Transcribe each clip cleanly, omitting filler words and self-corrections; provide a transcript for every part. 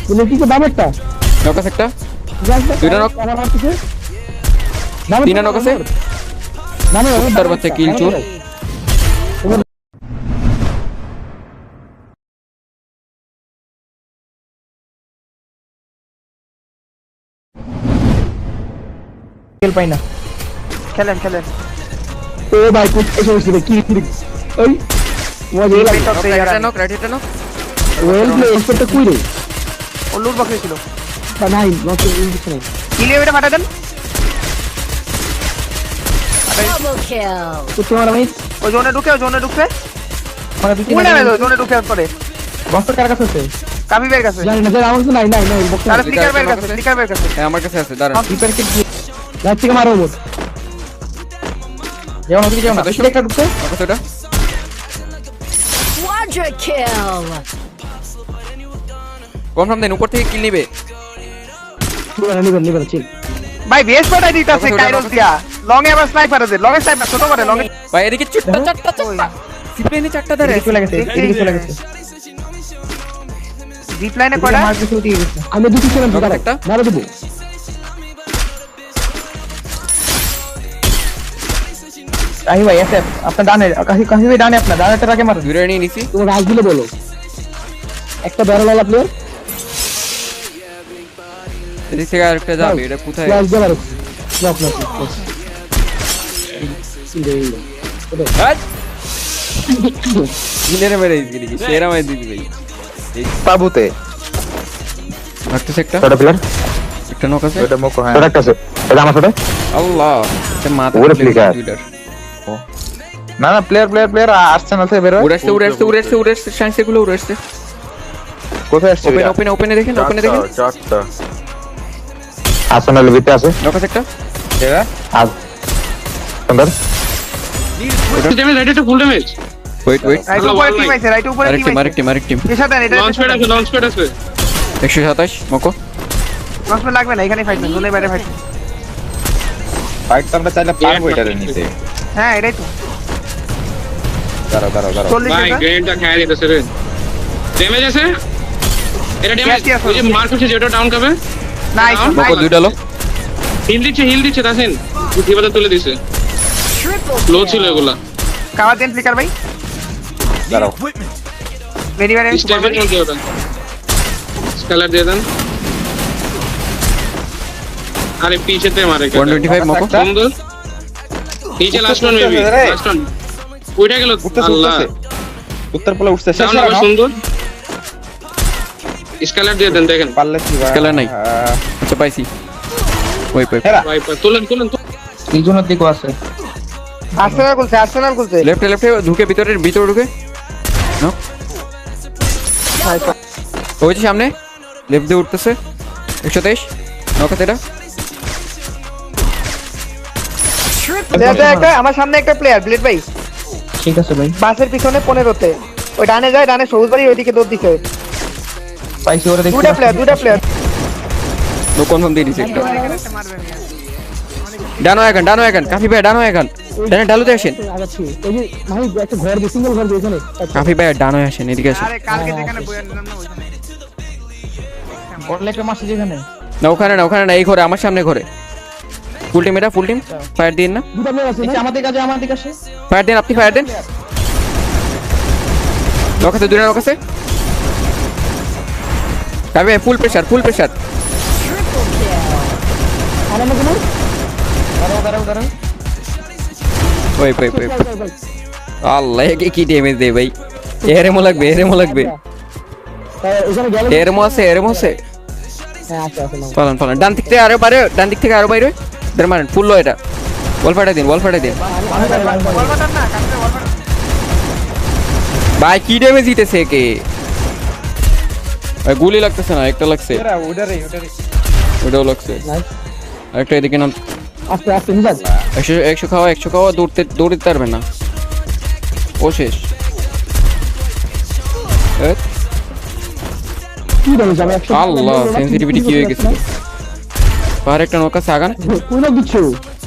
তুমি কি দামেরটা নক আছে একটা দুইটা নক আমার মারতেছে তিনটা নক আছে নামে তার বাচ্চা কিল চোর খেল পাই না খেলেন ও ভাই কুছ এসে বসে কি ওই মজা লাগে একটা নক রাইট একটা নক ওয়েল প্লে এসটা কই রে ও লুট বক্সে ছিল নাই নক কিছু নাই কিলে এটা ফাটা দেন Double kill. তো তোমার ভাই ও জোনে ঢুকে মানে পিছনে কোনে গেল জোনে ঢুকে পড়ে বক্সের কার কাছে আছে কাবি বের কাছে জানি না জানি আমার কাছে নাই বক্স তার ফ্লিকার বের কাছে হ্যাঁ আমার কাছে আছে দাঁড়া রিপেয়ার কিট রাত থেকে মারো মোট যেমন ওদিকে যেমন আসলে একটা ঢুকছে নক আছে ওটা Quadra kill. কনফার্ম দেন উপর থেকে কিল নিবে নিবেন চিল ভাই বেশ পাঠাই দিতাছে কাইরোস দিয়া লং এ আবার স্নাইপার আছে লং এ স্নাইপার ছোট করে লং এ ভাই এদিকে চারটা সিপ্লেনে চারটা ধরে চলে গেছে এদিকে চলে গেছে জিপ লাইনে কয়টা মার কিছু দিয়ে গেছে আমি দুটি ছিলাম নক দাঁড়া একটা মারো দেব কাহি ভাই এসএফ আপনার ডানে কাহি ভাই ডানে আপনার ডানেটা রাখে মারো দূরে নিয়ে নিছি তুমি রাজ দিলে বলো একটা ব্যারোলালা প্লেয়ার এদিক থেকে আরেকটা যাবে এটা কোথায় রাজ দিয়ে মারো ব্লক না হ্যাঁ গিলেরে মেরে দিবি কি সেরা মেরে দিবি ভাই তাবুতে রাখতেছে একটা ছোট প্লেয়ার একটা নক আছে এটা মোকো হ্যাঁ ছোট আছে এটা আমার ছোট আল্লাহ এটা মাথা ওরে flicker। টুইটার না না প্লেয়ার আর্সেনাল থেকে বের হয় উড়ে আসছে সাইন্স গুলো উড়ে আসছে কোথায় আসছে ওপেনে দেখেন চারটা আর্সেনাল ভিতরে আছে নক আছে একটা এরা আজ সুন্দর ড্যামেজ রাইট একটা ফুল ড্যামেজ ওয়েট রাইট উপরে টিম আছে রাইট উপরে টিম আছে আরেক টিম এর সাথে এটা লঞ্চ প্যাড আছে 127 মকো লঞ্চ লাগবে না এখানে ফাইট না জোনের বাইরে ফাইট ফাইট তো আমরা চাইলে পারবো এটারে নিতে হ্যাঁ এটাই তো দাঁড়াও 40 ভাই এটা গ্রেনেডটা খেয়ে দিতেছে রে ড্যামেজ আছে এটা ড্যামেজ Yes, ওই যে মার্ক হচ্ছে যেটা ডাউন করবে নাইস মকো দুইটা লো হিল দিচ্ছে তাসিন দিবাতে তুলে দিছে Triple লো kill. ছিল এগুলা কাওয়া দেন ফ্লিকার ভাই দাঁড়াও ভেরি ভেরি স্টেপের মধ্যে ওটা স্কেলার দিয়ে দেন আরে পিছেতে মারে 125 মকো সুন্দর নিচে last one maybe last one উঠে গেল আল্লাহ উত্তর পোলা উঠছে শেষ ডাউন আবার সুন্দর স্কেলার দিয়ে দেন দেখেন পারলে কি ভাই Scalar নাই। আচ্ছা পাইছি ওই ভাই তুলেন তিনজনের দিকও আছে আর্সেনাল খুলছে লেফটে ঢুকে ভিতরে ঢুকে নো ওই যে সামনে লেফট দিয়ে উঠতেছে 123 নক আছে এটা Triple এটা একটা আমার সামনে একটা প্লেয়ার ব্লেড ভাই ঠিক আছে ভাই বাসের পিছনে 15 তে ওই ডানে যায় ডানে সবুজ বাড়ি ওইদিকে দৌড় দিছে পাইছি ওরে দেখি দুটা প্লেয়ার নো কনফার্ম দিয়ে দিছে একটা ডানো এখন কাফি ভাই ডানো এখন ডালুতে আসেন আগাচ্ছি এই যে ভাই একটা ঘর দিয়ে সিঙ্গেল ঘর দিয়ে এখানে কাফি ভাই ডানো আসেন এদিকে আসেন আরে কালকে যেখানে বইয়ের নিলাম না ওইখানে ওরলেকে মারছে যেখানে না ওখানে না এই ঘরে আমার সামনে ঘরে ফুল টিম ফায়ার দিন না দুটো প্লেয়ার আছে আমাদের কাছে ফায়ার দেন আপনি ফায়ার দেন নক আছে দুইটা নক আছে কাফি ভাই ফুল প্রেসার kill. আরে না কোনো দাঁড়াও ওই আল্লাহ কি ড্যামেজ দে ভাই এরমো লাগবে এরমো আছে হ্যাঁ আছে না পালান ডান দিক থেকে আরো বাইরে দের মারেন ফুল লো এটা বল ফাটাই দিন বল বাটার না কালকে বল বাটার ভাই কি ড্যামেজ দিতেছে কে ভাই গুলি লাগতেছে না একটা লাগছে ওটাও লাগছে নাইস একটা এদিকে নাম আস্তে মিজাজ 100 খাওয়া দৌড়তে পারবে না ও শেষ কি বলে যাবে 100 আল্লাহ সেনসিটিভিটি কি হয়ে গেছে পাহাড়ে একটা নৌকা সাগান কোন দিচ্ছ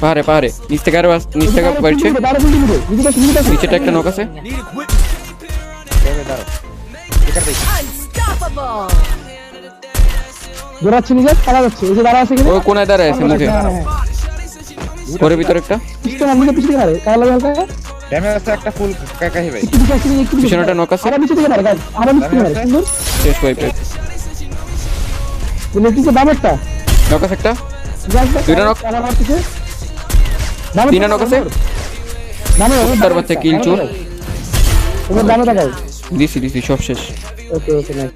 পাহাড়ে নিচ থেকে বাড়ছে নিচেটা একটা নৌকা আছে Unstoppable. দৌড়াচ্ছে নিজে পালা যাচ্ছে এই যে দাঁড়া আছে কিনা ও কোনায় দাঁড়ায় আছে মুখে ঘরের ভিতরে একটা পিছনে আমাকে পিছনে মারে কালা লাগা ড্যামেজ আছে একটা ফুল কাকাহি ভাই। একটু পিছনে আসছে একটু পিছনে একটা knock আছে। আবার পিছনে মারে গাইস আবার পিছনে মারে সুন্দর শেষ ওয়াইপে বলে কি দামেরটা নক আছে একটা দুইটা knock। তিনটা knock আছে। তার বাচ্চা কিল চোর দামে টাকায় দিছি সব শেষ ওকে ওকে নাইস